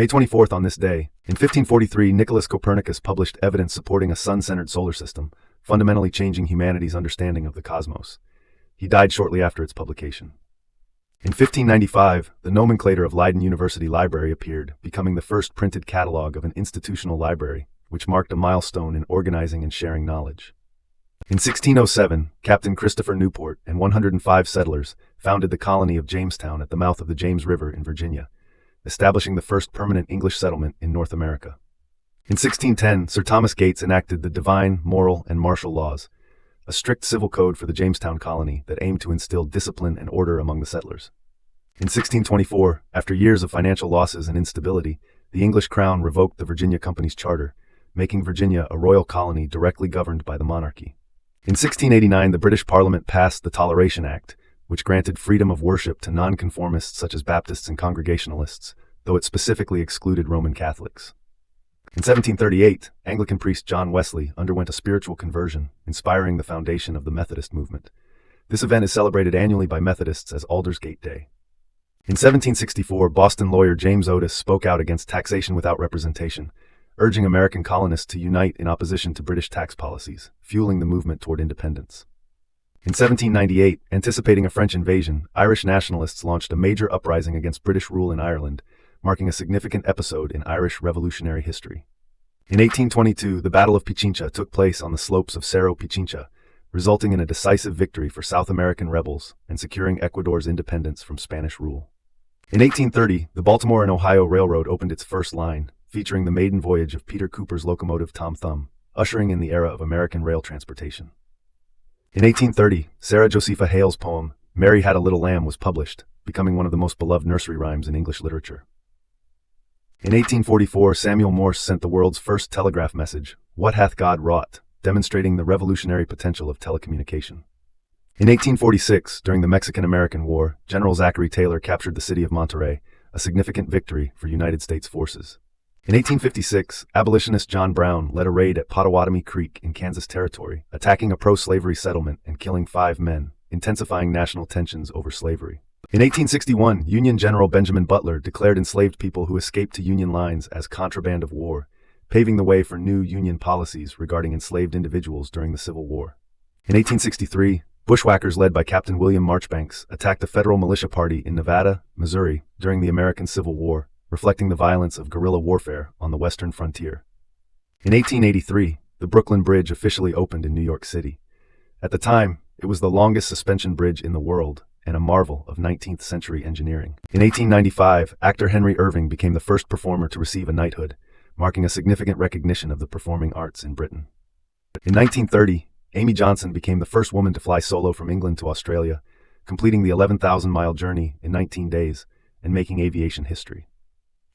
May 24th, on this day, in 1543, Nicholas Copernicus published evidence supporting a sun-centered solar system, fundamentally changing humanity's understanding of the cosmos. He died shortly after its publication. In 1595, the nomenclator of Leiden University Library appeared, becoming the first printed catalogue of an institutional library, which marked a milestone in organizing and sharing knowledge. In 1607, Captain Christopher Newport and 105 settlers founded the colony of Jamestown at the mouth of the James River in Virginia, establishing the first permanent English settlement in North America. In 1610, Sir Thomas Gates enacted the Divine, Moral, and Martial Laws, a strict civil code for the Jamestown colony that aimed to instill discipline and order among the settlers. In 1624, after years of financial losses and instability, the English crown revoked the Virginia Company's charter, making Virginia a royal colony directly governed by the monarchy. In 1689, the British Parliament passed the Toleration Act, which granted freedom of worship to nonconformists such as Baptists and Congregationalists, though it specifically excluded Roman Catholics. In 1738, Anglican priest John Wesley underwent a spiritual conversion, inspiring the foundation of the Methodist movement. This event is celebrated annually by Methodists as Aldersgate Day. In 1764, Boston lawyer James Otis spoke out against taxation without representation, urging American colonists to unite in opposition to British tax policies, fueling the movement toward independence. In 1798, anticipating a French invasion, Irish nationalists launched a major uprising against British rule in Ireland, marking a significant episode in Irish revolutionary history. In 1822, the Battle of Pichincha took place on the slopes of Cerro Pichincha, resulting in a decisive victory for South American rebels and securing Ecuador's independence from Spanish rule. In 1830, the Baltimore and Ohio Railroad opened its first line, featuring the maiden voyage of Peter Cooper's locomotive Tom Thumb, ushering in the era of American rail transportation. In 1830, Sarah Josepha Hale's poem, Mary Had a Little Lamb, was published, becoming one of the most beloved nursery rhymes in English literature. In 1844, Samuel Morse sent the world's first telegraph message, "What hath God wrought?" demonstrating the revolutionary potential of telecommunication. In 1846, during the Mexican-American War, General Zachary Taylor captured the city of Monterey, a significant victory for United States forces. In 1856, abolitionist John Brown led a raid at Pottawatomie Creek in Kansas Territory, attacking a pro-slavery settlement and killing 5 men, intensifying national tensions over slavery. In 1861, Union General Benjamin Butler declared enslaved people who escaped to Union lines as contraband of war, paving the way for new Union policies regarding enslaved individuals during the Civil War. In 1863, bushwhackers led by Captain William Marchbanks attacked a federal militia party in Nevada, Missouri during the American Civil War, reflecting the violence of guerrilla warfare on the western frontier. In 1883, the Brooklyn Bridge officially opened in New York City. At the time, it was the longest suspension bridge in the world and a marvel of 19th century engineering. In 1895, actor Henry Irving became the first performer to receive a knighthood, marking a significant recognition of the performing arts in Britain. In 1930, Amy Johnson became the first woman to fly solo from England to Australia, completing the 11,000-mile journey in 19 days and making aviation history.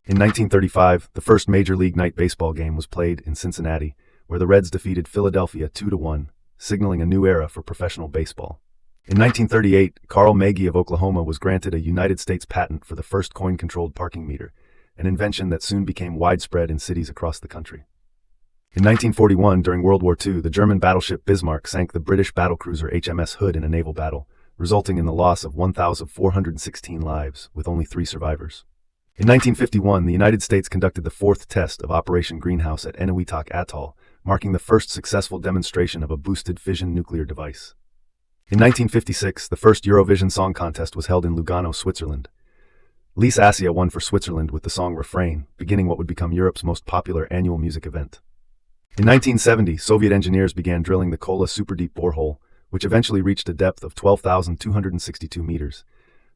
In 1935, the first Major League night baseball game was played in Cincinnati, where the Reds defeated Philadelphia 2-1, signaling a new era for professional baseball. In 1938, Carl Magee of Oklahoma was granted a United States patent for the first coin-controlled parking meter, an invention that soon became widespread in cities across the country. In 1941, during World War II, the German battleship Bismarck sank the British battlecruiser HMS Hood in a naval battle, resulting in the loss of 1,416 lives, with only 3 survivors. In 1951, the United States conducted the 4th test of Operation Greenhouse at Enewetak Atoll, marking the first successful demonstration of a boosted fission nuclear device. In 1956, the first Eurovision Song Contest was held in Lugano, Switzerland. Lise Assia won for Switzerland with the song Refrain, beginning what would become Europe's most popular annual music event. In 1970, Soviet engineers began drilling the Kola superdeep borehole, which eventually reached a depth of 12,262 meters,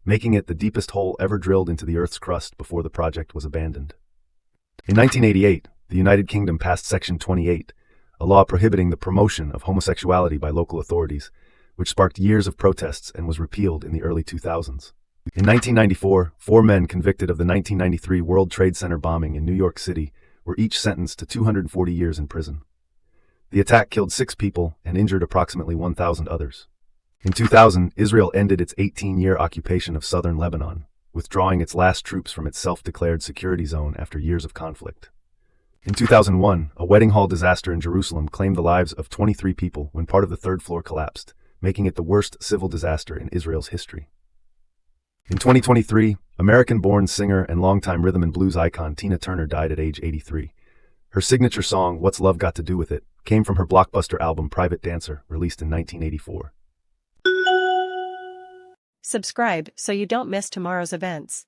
making it the deepest hole ever drilled into the Earth's crust before the project was abandoned. In 1988, the United Kingdom passed Section 28, a law prohibiting the promotion of homosexuality by local authorities, which sparked years of protests and was repealed in the early 2000s. In 1994, 4 men convicted of the 1993 World Trade Center bombing in New York City were each sentenced to 240 years in prison. The attack killed 6 people and injured approximately 1,000 others. In 2000, Israel ended its 18-year occupation of southern Lebanon, withdrawing its last troops from its self-declared security zone after years of conflict. In 2001, a wedding hall disaster in Jerusalem claimed the lives of 23 people when part of the 3rd floor collapsed, making it the worst civil disaster in Israel's history. In 2023, American-born singer and longtime rhythm and blues icon Tina Turner died at age 83. Her signature song, What's Love Got to Do With It, came from her blockbuster album Private Dancer, released in 1984. Subscribe so you don't miss tomorrow's events.